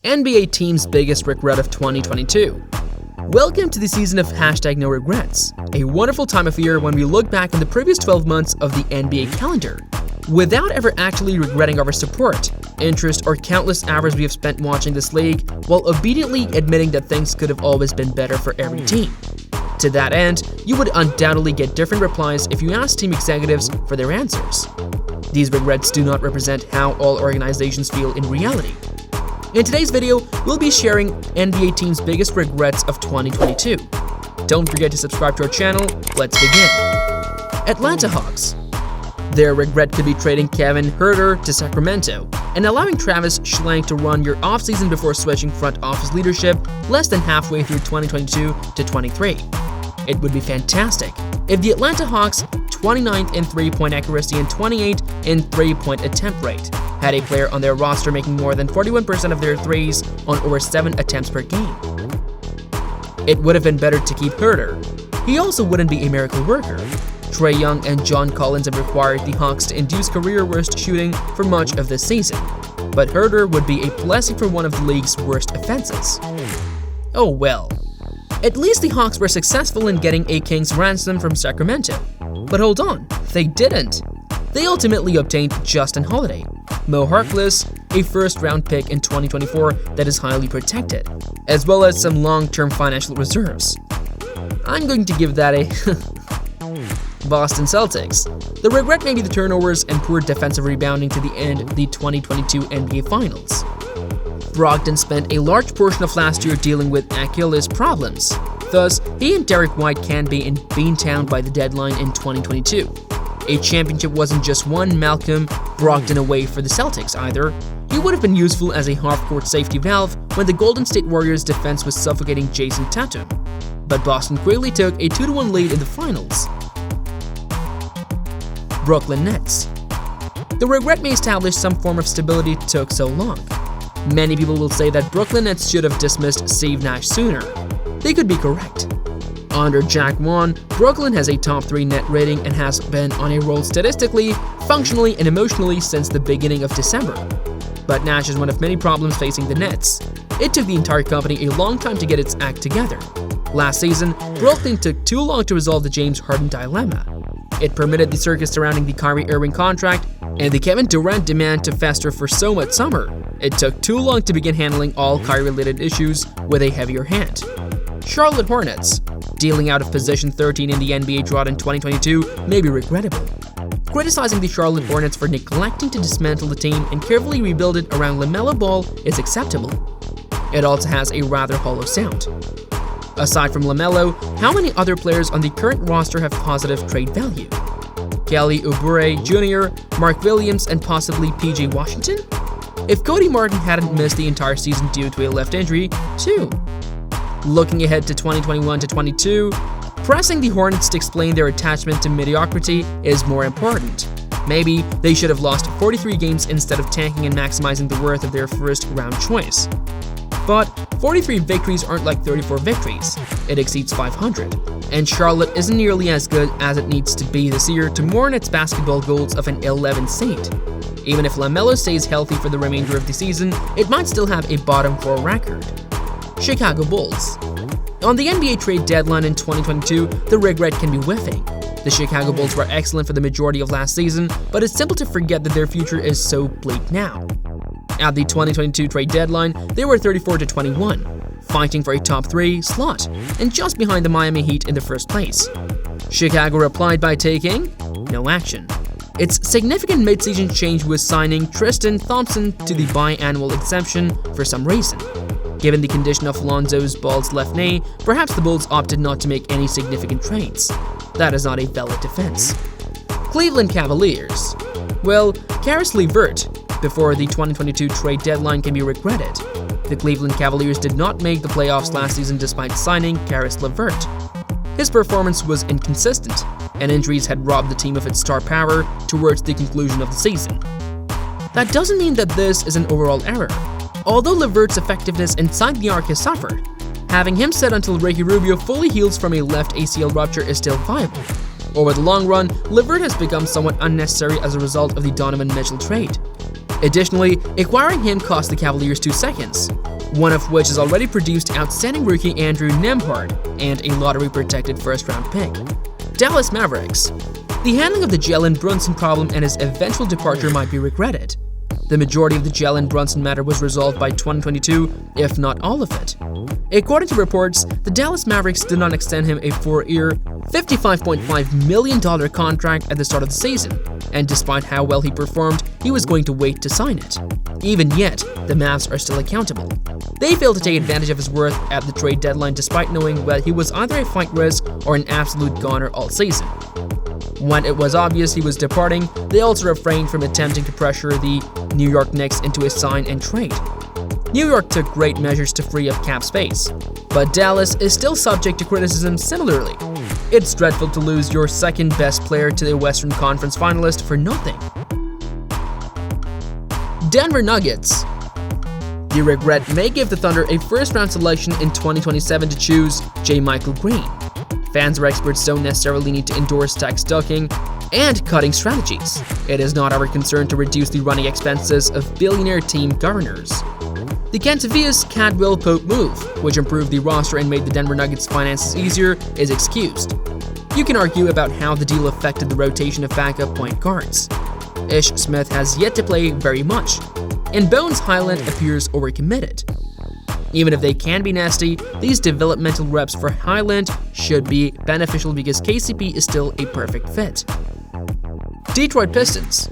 NBA team's biggest regret of 2022. Welcome to the season of #No Regrets, a wonderful time of year when we look back on the previous 12 months of the NBA calendar, without ever actually regretting our support, interest, or countless hours we have spent watching this league, while obediently admitting that things could have always been better for every team. To that end, you would undoubtedly get different replies if you asked team executives for their answers. These regrets do not represent how all organizations feel in reality. In today's video, we'll be sharing NBA teams' biggest regrets of 2022. Don't forget to subscribe to our channel. Let's begin. Atlanta Hawks. Their regret could be trading Kevin Huerter to Sacramento and allowing Travis Schlenk to run your offseason before switching front office leadership less than halfway through 2022 to 23. It would be fantastic if the Atlanta Hawks, 29th in three-point accuracy and 28th in three-point attempt rate, had a player on their roster making more than 41% of their threes on over 7 attempts per game. It would have been better to keep Huerter. He also wouldn't be a miracle worker. Trae Young and John Collins have required the Hawks to induce career-worst shooting for much of this season, but Huerter would be a blessing for one of the league's worst offenses. Oh well. At least the Hawks were successful in getting a king's ransom from Sacramento. But hold on, they didn't. They ultimately obtained Justin Holiday, Mo Harkless, a first-round pick in 2024 that is highly protected, as well as some long-term financial reserves. I'm going to give that a Boston Celtics. The regret may be the turnovers and poor defensive rebounding to the end of the 2022 NBA Finals. Brogdon spent a large portion of last year dealing with Achilles problems. Thus, he and Derek White can be in Beantown by the deadline in 2022. A championship wasn't just one Malcolm Brogdon away for the Celtics either. He would have been useful as a half-court safety valve when the Golden State Warriors' defense was suffocating Jason Tatum. But Boston quickly took a 2-1 lead in the finals. Brooklyn Nets. The regret may establish some form of stability it took so long. Many people will say that Brooklyn Nets should have dismissed Steve Nash sooner. They could be correct. Under Jack Vaughn, Brooklyn has a top 3 net rating and has been on a roll statistically, functionally, and emotionally since the beginning of December. But Nash is one of many problems facing the Nets. It took the entire company a long time to get its act together. Last season, Brooklyn took too long to resolve the James Harden dilemma. It permitted the circus surrounding the Kyrie Irving contract and the Kevin Durant demand to fester for so much summer. It took too long to begin handling all Kyrie-related issues with a heavier hand. Charlotte Hornets. Dealing out of position 13 in the NBA drought in 2022 may be regrettable. Criticizing the Charlotte Hornets for neglecting to dismantle the team and carefully rebuild it around LaMelo Ball is acceptable. It also has a rather hollow sound. Aside from LaMelo, how many other players on the current roster have positive trade value? Kelly Oubre Jr., Mark Williams, and possibly PJ Washington? If Cody Martin hadn't missed the entire season due to a left injury, too. Looking ahead to 2021-22, pressing the Hornets to explain their attachment to mediocrity is more important. Maybe they should have lost 43 games instead of tanking and maximizing the worth of their first-round choice. But 43 victories aren't like 34 victories. It exceeds 500. And Charlotte isn't nearly as good as it needs to be this year to mourn its basketball goals of an 11 seed. Even if LaMelo stays healthy for the remainder of the season, it might still have a bottom 4 record. Chicago Bulls. On the NBA trade deadline in 2022, the regret can be whiffing. The Chicago Bulls were excellent for the majority of last season, but it's simple to forget that their future is so bleak now. At the 2022 trade deadline, they were 34-21, fighting for a top 3 slot, and just behind the Miami Heat in the first place. Chicago replied by taking no action. Its significant midseason change was signing Tristan Thompson to the biannual exemption for some reason. Given the condition of Lonzo Ball's left knee, perhaps the Bulls opted not to make any significant trades. That is not a valid defense. Cleveland Cavaliers. Well, Caris LeVert, before the 2022 trade deadline, can be regretted. The Cleveland Cavaliers did not make the playoffs last season despite signing Caris LeVert. His performance was inconsistent, and injuries had robbed the team of its star power towards the conclusion of the season. That doesn't mean that this is an overall error. Although LeVert's effectiveness inside the arc has suffered, having him sit until Ricky Rubio fully heals from a left ACL rupture is still viable. Over the long run, LeVert has become somewhat unnecessary as a result of the Donovan Mitchell trade. Additionally, acquiring him cost the Cavaliers 2 seconds, one of which has already produced outstanding rookie Andrew Nembhard and a lottery-protected first-round pick. Dallas Mavericks. The handling of the Jalen Brunson problem and his eventual departure might be regretted. The majority of the Jalen Brunson matter was resolved by 2022, if not all of it. According to reports, the Dallas Mavericks did not extend him a 4-year, $55.5 million contract at the start of the season, and despite how well he performed, he was going to wait to sign it. Even yet, the Mavs are still accountable. They failed to take advantage of his worth at the trade deadline despite knowing that he was either a flight risk or an absolute goner all season. When it was obvious he was departing, they also refrained from attempting to pressure the New York Knicks into a sign and trade. New York took great measures to free up cap space, but Dallas is still subject to criticism similarly. It's dreadful to lose your second best player to the Western Conference finalist for nothing. Denver Nuggets. The regret may give the Thunder a first-round selection in 2027 to choose JaMychal Green. Fans or experts don't necessarily need to endorse tax ducking and cutting strategies. It is not our concern to reduce the running expenses of billionaire team governors. The Kentavious Cadwell Pope move, which improved the roster and made the Denver Nuggets' finances easier, is excused. You can argue about how the deal affected the rotation of backup point guards. Ish Smith has yet to play very much, and Bones Highland appears overcommitted. Even if they can be nasty, these developmental reps for Highland should be beneficial because KCP is still a perfect fit. Detroit Pistons.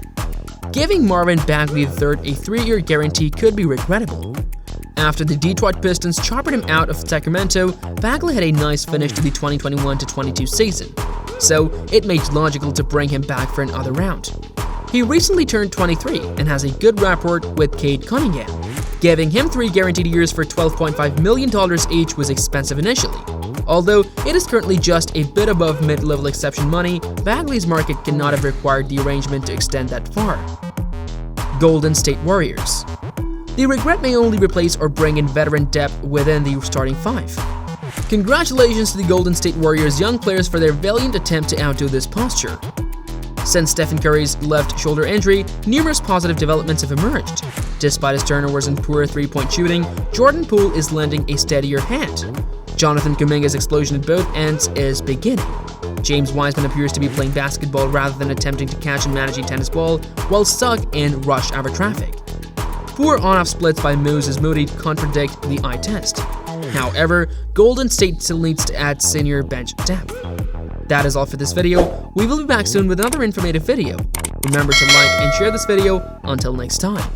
Giving Marvin Bagley III a 3-year guarantee could be regrettable. After the Detroit Pistons choppered him out of Sacramento, Bagley had a nice finish to the 2021-22 season, so it made logical to bring him back for another round. He recently turned 23 and has a good rapport with Cade Cunningham. Giving him 3 guaranteed years for $12.5 million each was expensive initially. Although it is currently just a bit above mid-level exception money, Bagley's market cannot have required the arrangement to extend that far. Golden State Warriors. The regret may only replace or bring in veteran depth within the starting 5. Congratulations to the Golden State Warriors young players for their valiant attempt to outdo this posture. Since Stephen Curry's left shoulder injury, numerous positive developments have emerged. Despite his turnovers and poor three-point shooting, Jordan Poole is lending a steadier hand. Jonathan Kuminga's explosion at both ends is beginning. James Wiseman appears to be playing basketball rather than attempting to catch and manage a tennis ball while stuck in rush hour traffic. Poor on-off splits by Moses Moody contradict the eye test. However, Golden State still needs to add senior bench depth. That is all for this video. We will be back soon with another informative video. Remember to like and share this video. Until next time.